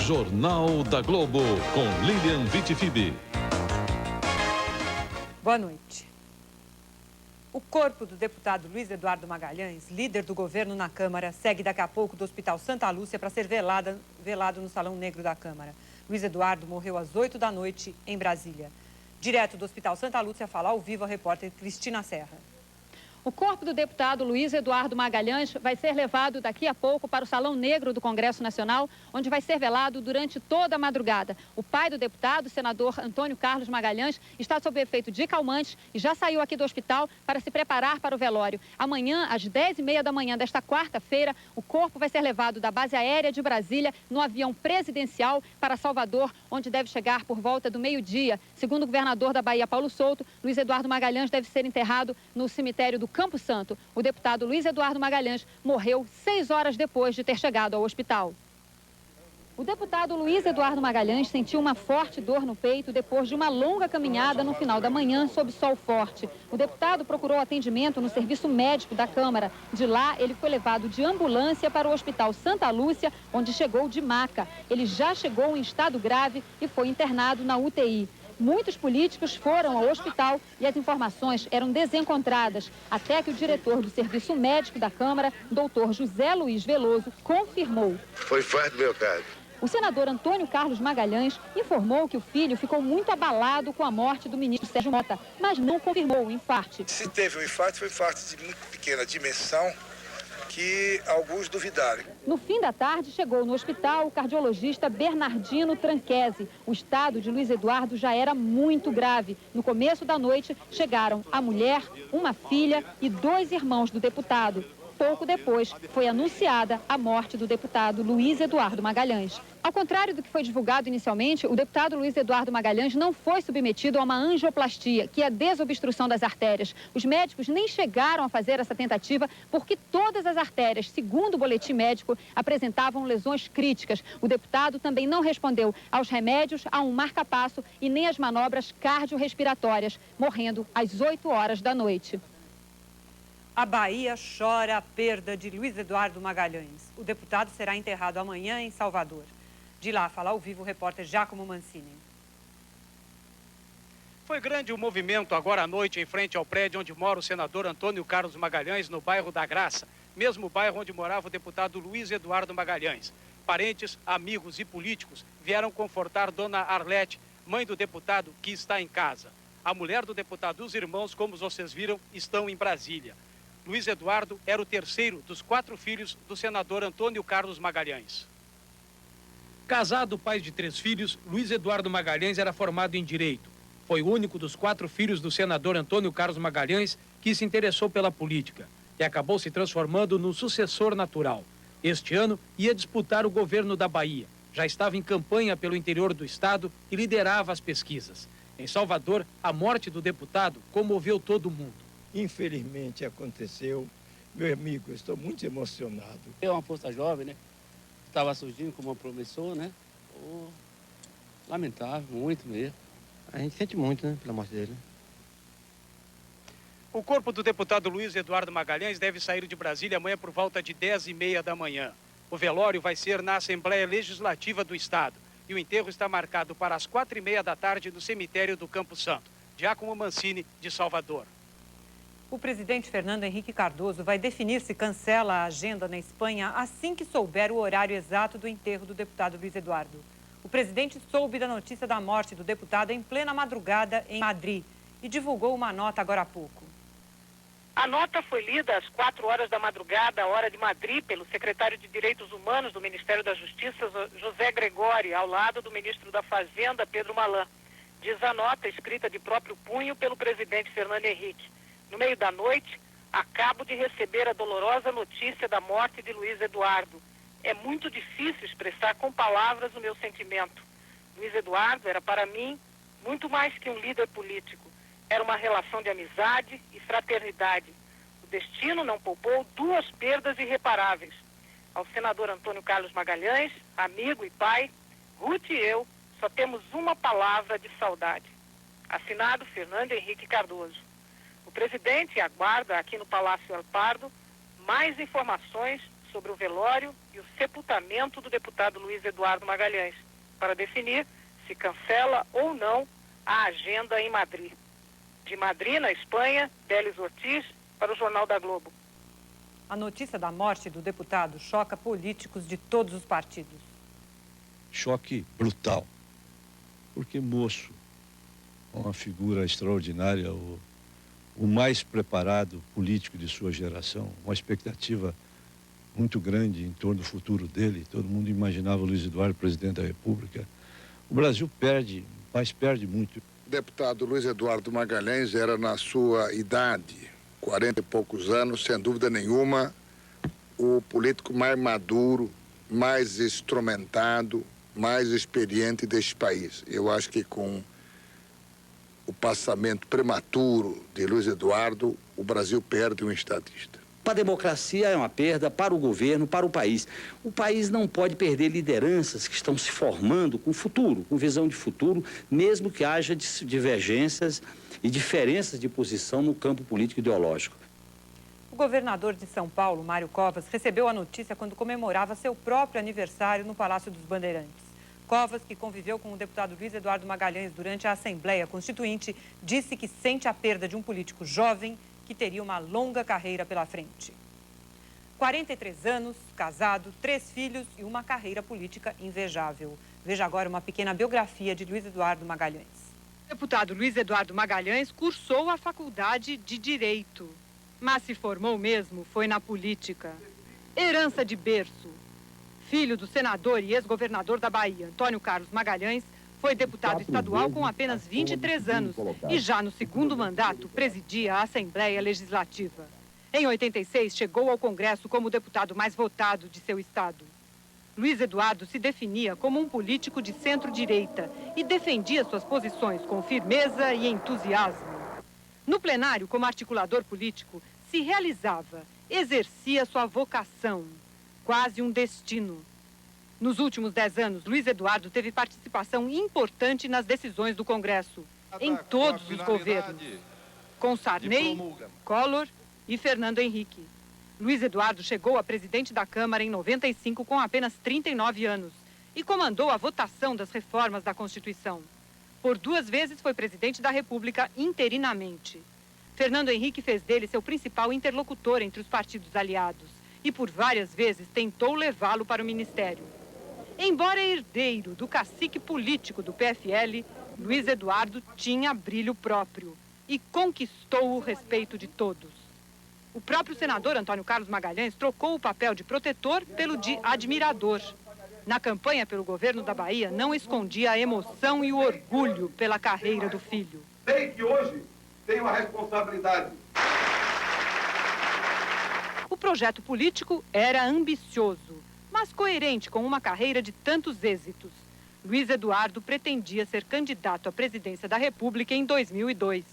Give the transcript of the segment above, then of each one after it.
Jornal da Globo, com Lilian Vitifibbi. Boa noite. O corpo do deputado Luiz Eduardo Magalhães, líder do governo na Câmara, segue daqui a pouco do Hospital Santa Lúcia para ser velado no Salão Negro da Câmara. Luiz Eduardo morreu às 8 da noite em Brasília. Direto do Hospital Santa Lúcia, fala ao vivo a repórter Cristina Serra. O corpo do deputado Luiz Eduardo Magalhães vai ser levado daqui a pouco para o Salão Negro do Congresso Nacional, onde vai ser velado durante toda a madrugada. O pai do deputado, o senador Antônio Carlos Magalhães, está sob efeito de calmantes e já saiu aqui do hospital para se preparar para o velório. Amanhã, às 10h30 da manhã desta quarta-feira, o corpo vai ser levado da base aérea de Brasília no avião presidencial para Salvador, onde deve chegar por volta do meio-dia. Segundo o governador da Bahia, Paulo Souto, Luiz Eduardo Magalhães deve ser enterrado no cemitério do Campo Santo. O deputado Luiz Eduardo Magalhães morreu 6 horas depois de ter chegado ao hospital. O deputado Luiz Eduardo Magalhães sentiu uma forte dor no peito depois de uma longa caminhada no final da manhã sob sol forte. O deputado procurou atendimento no serviço médico da Câmara. De lá, ele foi levado de ambulância para o Hospital Santa Lúcia, onde chegou de maca. Ele já chegou em estado grave e foi internado na UTI. Muitos políticos foram ao hospital e as informações eram desencontradas, até que o diretor do Serviço Médico da Câmara, doutor José Luiz Veloso, confirmou. Foi infarto do miocárdio. O senador Antônio Carlos Magalhães informou que o filho ficou muito abalado com a morte do ministro Sérgio Mota, mas não confirmou o infarte. Se teve um infarto, foi um infarto de muito pequena dimensão, que alguns duvidaram. No fim da tarde, chegou no hospital o cardiologista Bernardino Tranchesi. O estado de Luiz Eduardo já era muito grave. No começo da noite, chegaram a mulher, uma filha e 2 irmãos do deputado. Pouco depois, foi anunciada a morte do deputado Luiz Eduardo Magalhães. Ao contrário do que foi divulgado inicialmente, o deputado Luiz Eduardo Magalhães não foi submetido a uma angioplastia, que é a desobstrução das artérias. Os médicos nem chegaram a fazer essa tentativa porque todas as artérias, segundo o boletim médico, apresentavam lesões críticas. O deputado também não respondeu aos remédios, a um marca-passo e nem às manobras cardiorrespiratórias, morrendo às 8 horas da noite. A Bahia chora a perda de Luiz Eduardo Magalhães. O deputado será enterrado amanhã em Salvador. De lá, fala ao vivo o repórter Giacomo Mancini. Foi grande o movimento agora à noite em frente ao prédio onde mora o senador Antônio Carlos Magalhães, no bairro da Graça, mesmo bairro onde morava o deputado Luiz Eduardo Magalhães. Parentes, amigos e políticos vieram confortar dona Arlete, mãe do deputado, que está em casa. A mulher do deputado e os irmãos, como vocês viram, estão em Brasília. Luiz Eduardo era o terceiro dos 4 filhos do senador Antônio Carlos Magalhães. Casado, pai de 3 filhos, Luiz Eduardo Magalhães era formado em Direito. Foi o único dos 4 filhos do senador Antônio Carlos Magalhães que se interessou pela política e acabou se transformando no sucessor natural. Este ano ia disputar o governo da Bahia. Já estava em campanha pelo interior do estado e liderava as pesquisas. Em Salvador, a morte do deputado comoveu todo mundo. Infelizmente aconteceu. Meu amigo, eu estou muito emocionado. É uma força jovem, né? Estava surgindo como uma promissor, né? Lamentável, muito mesmo. A gente sente muito, né, pela morte dele. O corpo do deputado Luiz Eduardo Magalhães deve sair de Brasília amanhã por volta de 10h30 da manhã. O velório vai ser na Assembleia Legislativa do Estado. E o enterro está marcado para as 4h30 da tarde no cemitério do Campo Santo. Giacomo Mancini, de Salvador. O presidente Fernando Henrique Cardoso vai definir se cancela a agenda na Espanha assim que souber o horário exato do enterro do deputado Luiz Eduardo. O presidente soube da notícia da morte do deputado em plena madrugada em Madrid e divulgou uma nota agora há pouco. A nota foi lida às 4 horas da madrugada, hora de Madrid, pelo secretário de Direitos Humanos do Ministério da Justiça, José Gregori, ao lado do ministro da Fazenda, Pedro Malan. Diz a nota, escrita de próprio punho pelo presidente Fernando Henrique. No meio da noite, acabo de receber a dolorosa notícia da morte de Luiz Eduardo. É muito difícil expressar com palavras o meu sentimento. Luiz Eduardo era para mim muito mais que um líder político. Era uma relação de amizade e fraternidade. O destino não poupou 2 perdas irreparáveis. Ao senador Antônio Carlos Magalhães, amigo e pai, Ruth e eu só temos uma palavra de saudade. Assinado Fernando Henrique Cardoso. O presidente aguarda aqui no Palácio El Pardo mais informações sobre o velório e o sepultamento do deputado Luiz Eduardo Magalhães, para definir se cancela ou não a agenda em Madrid. De Madrid, na Espanha, Delis Ortiz, para o Jornal da Globo. A notícia da morte do deputado choca políticos de todos os partidos. Choque brutal, porque moço, uma figura extraordinária, o mais preparado político de sua geração, uma expectativa muito grande em torno do futuro dele. Todo mundo imaginava o Luiz Eduardo presidente da República. O Brasil perde, mas perde muito. O deputado Luiz Eduardo Magalhães era, na sua idade, 40 e poucos anos, sem dúvida nenhuma, o político mais maduro, mais instrumentado, mais experiente deste país. Eu acho que com o passamento prematuro de Luiz Eduardo, o Brasil perde um estadista. Para a democracia é uma perda, para o governo, para o país. O país não pode perder lideranças que estão se formando com futuro, com visão de futuro, mesmo que haja divergências e diferenças de posição no campo político ideológico. O governador de São Paulo, Mário Covas, recebeu a notícia quando comemorava seu próprio aniversário no Palácio dos Bandeirantes. Covas, que conviveu com o deputado Luiz Eduardo Magalhães durante a Assembleia Constituinte, disse que sente a perda de um político jovem que teria uma longa carreira pela frente. 43 anos, casado, 3 filhos e uma carreira política invejável. Veja agora uma pequena biografia de Luiz Eduardo Magalhães. O deputado Luiz Eduardo Magalhães cursou a faculdade de Direito, mas se formou mesmo foi na política. Herança de berço. Filho do senador e ex-governador da Bahia, Antônio Carlos Magalhães, foi deputado estadual com apenas 23 anos e já no segundo mandato presidia a Assembleia Legislativa. Em 86, chegou ao Congresso como o deputado mais votado de seu estado. Luiz Eduardo se definia como um político de centro-direita e defendia suas posições com firmeza e entusiasmo. No plenário, como articulador político, se realizava, exercia sua vocação, quase um destino. Nos últimos 10 anos, Luiz Eduardo teve participação importante nas decisões do Congresso, em todos os governos, com Sarney, Collor e Fernando Henrique. Luiz Eduardo chegou a presidente da Câmara em 95 com apenas 39 anos e comandou a votação das reformas da Constituição. Por 2 vezes foi presidente da República interinamente. Fernando Henrique fez dele seu principal interlocutor entre os partidos aliados e por várias vezes tentou levá-lo para o ministério. Embora herdeiro do cacique político do PFL, Luiz Eduardo tinha brilho próprio e conquistou o respeito de todos. O próprio senador Antônio Carlos Magalhães trocou o papel de protetor pelo de admirador. Na campanha pelo governo da Bahia, não escondia a emoção e o orgulho pela carreira do filho. Sei que hoje tenho uma responsabilidade. O projeto político era ambicioso, mas coerente com uma carreira de tantos êxitos. Luiz Eduardo pretendia ser candidato à presidência da República em 2002.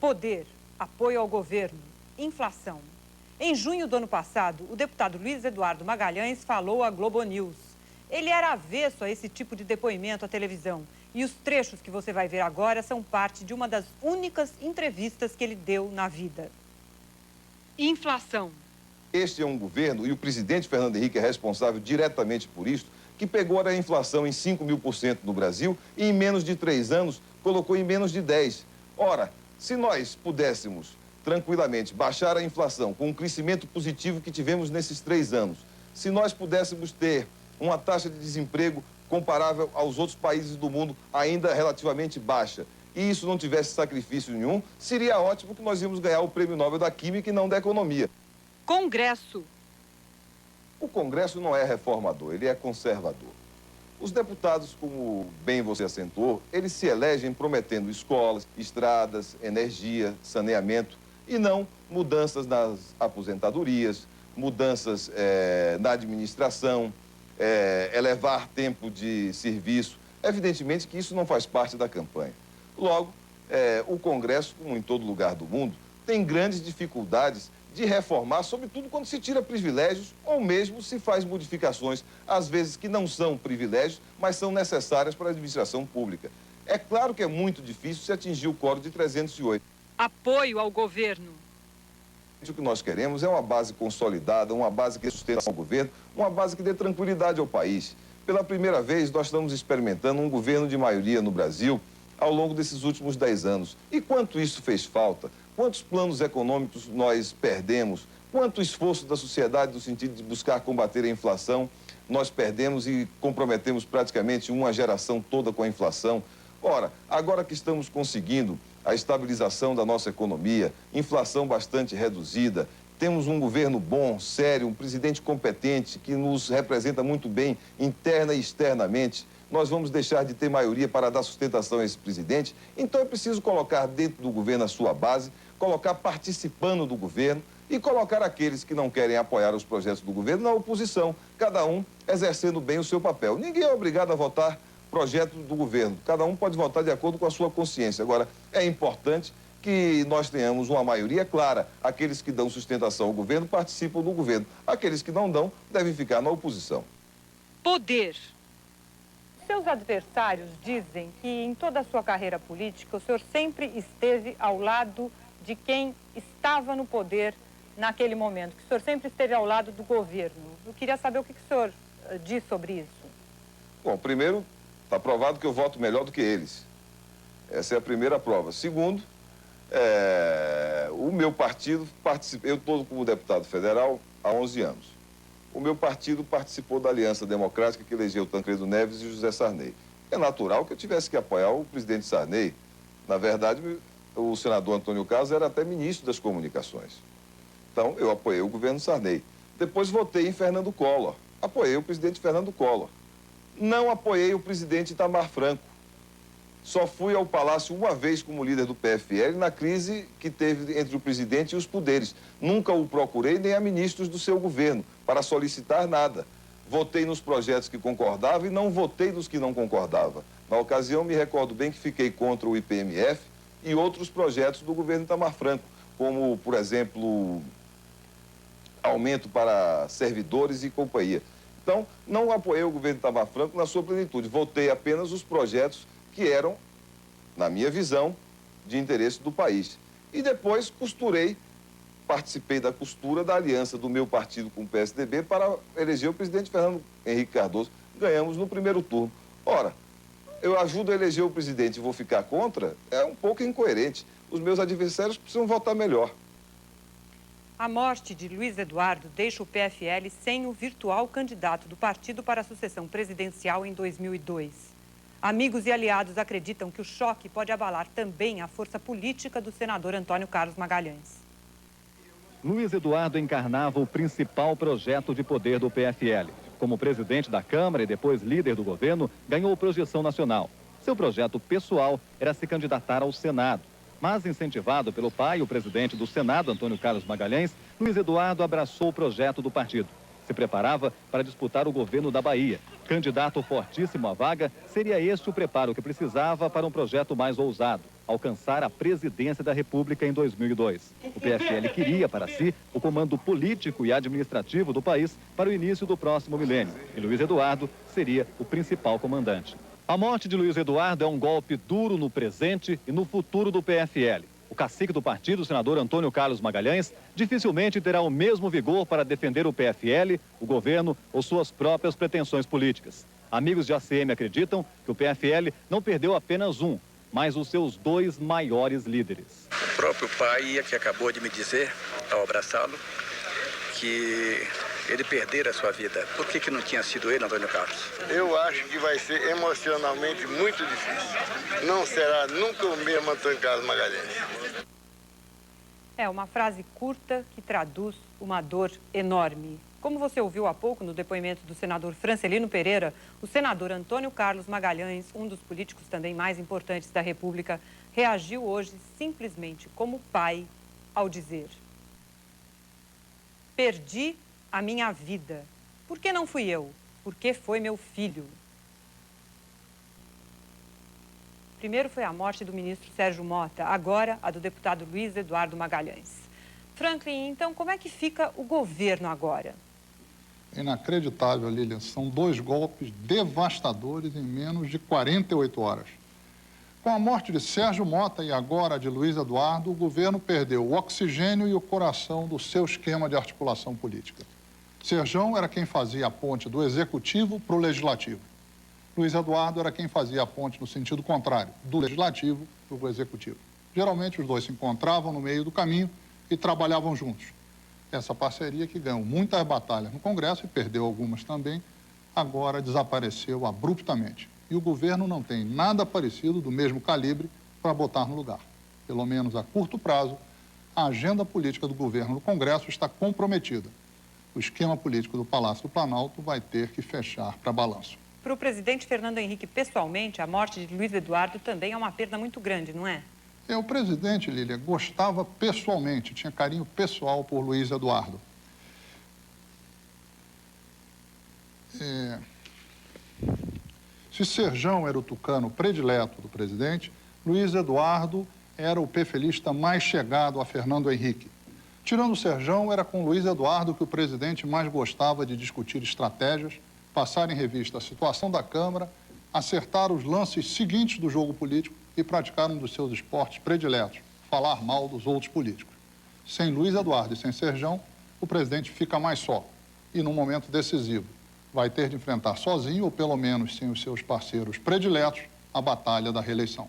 Poder, apoio ao governo, inflação. Em junho do ano passado, o deputado Luiz Eduardo Magalhães falou à Globo News. Ele era avesso a esse tipo de depoimento à televisão. E os trechos que você vai ver agora são parte de uma das únicas entrevistas que ele deu na vida. Inflação. Este é um governo, e o presidente Fernando Henrique é responsável diretamente por isso, que pegou a inflação em 5.000% no Brasil e em menos de 3 anos colocou em menos de 10%. Ora, se nós pudéssemos tranquilamente baixar a inflação com o crescimento positivo que tivemos nesses 3 anos, se nós pudéssemos ter uma taxa de desemprego comparável aos outros países do mundo ainda relativamente baixa, e isso não tivesse sacrifício nenhum, seria ótimo que nós íamos ganhar o Prêmio Nobel da Química e não da Economia. Congresso. O Congresso não é reformador, ele é conservador. Os deputados, como bem você assentou, eles se elegem prometendo escolas, estradas, energia, saneamento e não mudanças nas aposentadorias, mudanças na administração, elevar tempo de serviço. Evidentemente que isso não faz parte da campanha. Logo, o Congresso, como em todo lugar do mundo, tem grandes dificuldades de reformar, sobretudo quando se tira privilégios ou mesmo se faz modificações, às vezes que não são privilégios, mas são necessárias para a administração pública. É claro que é muito difícil se atingir o quórum de 308. Apoio ao governo. O que nós queremos é uma base consolidada, uma base que sustenta o governo, uma base que dê tranquilidade ao país. Pela primeira vez, nós estamos experimentando um governo de maioria no Brasil ao longo desses últimos 10 anos. E quanto isso fez falta? Quantos planos econômicos nós perdemos? Quanto esforço da sociedade no sentido de buscar combater a inflação nós perdemos e comprometemos praticamente uma geração toda com a inflação? Ora, agora que estamos conseguindo a estabilização da nossa economia, inflação bastante reduzida, temos um governo bom, sério, um presidente competente que nos representa muito bem interna e externamente, nós vamos deixar de ter maioria para dar sustentação a esse presidente? Então é preciso colocar dentro do governo a sua base, colocar participando do governo e colocar aqueles que não querem apoiar os projetos do governo na oposição, cada um exercendo bem o seu papel. Ninguém é obrigado a votar projeto do governo. Cada um pode votar de acordo com a sua consciência. Agora, é importante que nós tenhamos uma maioria clara. Aqueles que dão sustentação ao governo participam do governo. Aqueles que não dão devem ficar na oposição. Poder. Seus adversários dizem que em toda a sua carreira política o senhor sempre esteve ao lado de quem estava no poder naquele momento, que o senhor sempre esteve ao lado do governo. Eu queria saber o que o senhor diz sobre isso. Bom, primeiro, está provado que eu voto melhor do que eles. Essa é a primeira prova. Segundo, o meu partido participa. Eu estou como deputado federal há 11 anos. O meu partido participou da Aliança Democrática que elegeu Tancredo Neves e José Sarney. É natural que eu tivesse que apoiar o presidente Sarney. Na verdade, o senador Antônio Carlos era até ministro das Comunicações. Então, eu apoiei o governo Sarney. Depois votei em Fernando Collor. Apoiei o presidente Fernando Collor. Não apoiei o presidente Itamar Franco. Só fui ao Palácio uma vez como líder do PFL na crise que teve entre o presidente e os poderes. Nunca o procurei nem a ministros do seu governo para solicitar nada. Votei nos projetos que concordava e não votei nos que não concordava. Na ocasião, me recordo bem que fiquei contra o IPMF e outros projetos do governo Itamar Franco, como, por exemplo, aumento para servidores e companhia. Então, não apoiei o governo Itamar Franco na sua plenitude. Votei apenas os projetos que eram, na minha visão, de interesse do país. E depois participei da costura da aliança do meu partido com o PSDB para eleger o presidente Fernando Henrique Cardoso. Ganhamos no primeiro turno. Ora, eu ajudo a eleger o presidente e vou ficar contra? É um pouco incoerente. Os meus adversários precisam votar melhor. A morte de Luiz Eduardo deixa o PFL sem o virtual candidato do partido para a sucessão presidencial em 2002. Amigos e aliados acreditam que o choque pode abalar também a força política do senador Antônio Carlos Magalhães. Luiz Eduardo encarnava o principal projeto de poder do PFL. Como presidente da Câmara e depois líder do governo, ganhou projeção nacional. Seu projeto pessoal era se candidatar ao Senado. Mas, incentivado pelo pai, o presidente do Senado, Antônio Carlos Magalhães, Luiz Eduardo abraçou o projeto do partido. Se preparava para disputar o governo da Bahia. Candidato fortíssimo à vaga, seria este o preparo que precisava para um projeto mais ousado, alcançar a presidência da República em 2002. O PFL queria para si o comando político e administrativo do país para o início do próximo milênio. E Luiz Eduardo seria o principal comandante. A morte de Luiz Eduardo é um golpe duro no presente e no futuro do PFL. O cacique do partido, o senador Antônio Carlos Magalhães, dificilmente terá o mesmo vigor para defender o PFL, o governo ou suas próprias pretensões políticas. Amigos de ACM acreditam que o PFL não perdeu apenas um, mas os seus dois maiores líderes. O próprio pai que acabou de me dizer, ao abraçá-lo, que ele perdera a sua vida. Por que não tinha sido ele, Antônio Carlos? Eu acho que vai ser emocionalmente muito difícil. Não será nunca o mesmo Antônio Carlos Magalhães. É uma frase curta que traduz uma dor enorme. Como você ouviu há pouco no depoimento do senador Francelino Pereira, o senador Antônio Carlos Magalhães, um dos políticos também mais importantes da República, reagiu hoje simplesmente como pai ao dizer: perdi a minha vida. Por que não fui eu? Porque foi meu filho. Primeiro foi a morte do ministro Sérgio Mota, agora a do deputado Luiz Eduardo Magalhães. Franklin, então, como é que fica o governo agora? Inacreditável, Lilian. São dois golpes devastadores em menos de 48 horas. Com a morte de Sérgio Mota e agora de Luiz Eduardo, o governo perdeu o oxigênio e o coração do seu esquema de articulação política. Serjão era quem fazia a ponte do executivo para o legislativo. Luiz Eduardo era quem fazia a ponte no sentido contrário, do legislativo para o executivo. Geralmente os dois se encontravam no meio do caminho e trabalhavam juntos. Essa parceria que ganhou muitas batalhas no Congresso e perdeu algumas também, agora desapareceu abruptamente. E o governo não tem nada parecido do mesmo calibre para botar no lugar. Pelo menos a curto prazo, a agenda política do governo no Congresso está comprometida. O esquema político do Palácio do Planalto vai ter que fechar para balanço. Para o presidente Fernando Henrique, pessoalmente, a morte de Luiz Eduardo também é uma perda muito grande, não é? O presidente, Lília, gostava pessoalmente, tinha carinho pessoal por Luiz Eduardo. Se Serjão era o tucano predileto do presidente, Luiz Eduardo era o pefelista mais chegado a Fernando Henrique. Tirando o Serjão, era com Luiz Eduardo que o presidente mais gostava de discutir estratégias, passar em revista a situação da Câmara, acertar os lances seguintes do jogo político e praticar um dos seus esportes prediletos, falar mal dos outros políticos. Sem Luiz Eduardo e sem Serjão, o presidente fica mais só e, num momento decisivo, vai ter de enfrentar sozinho, ou pelo menos sem os seus parceiros prediletos, a batalha da reeleição.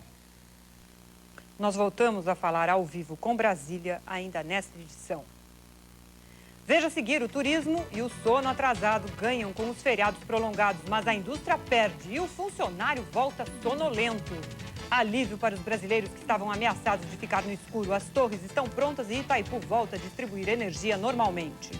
Nós voltamos a falar ao vivo com Brasília ainda nesta edição. Veja a seguir, o turismo e o sono atrasado ganham com os feriados prolongados, mas a indústria perde e o funcionário volta sonolento. Alívio para os brasileiros que estavam ameaçados de ficar no escuro. As torres estão prontas e Itaipu volta a distribuir energia normalmente.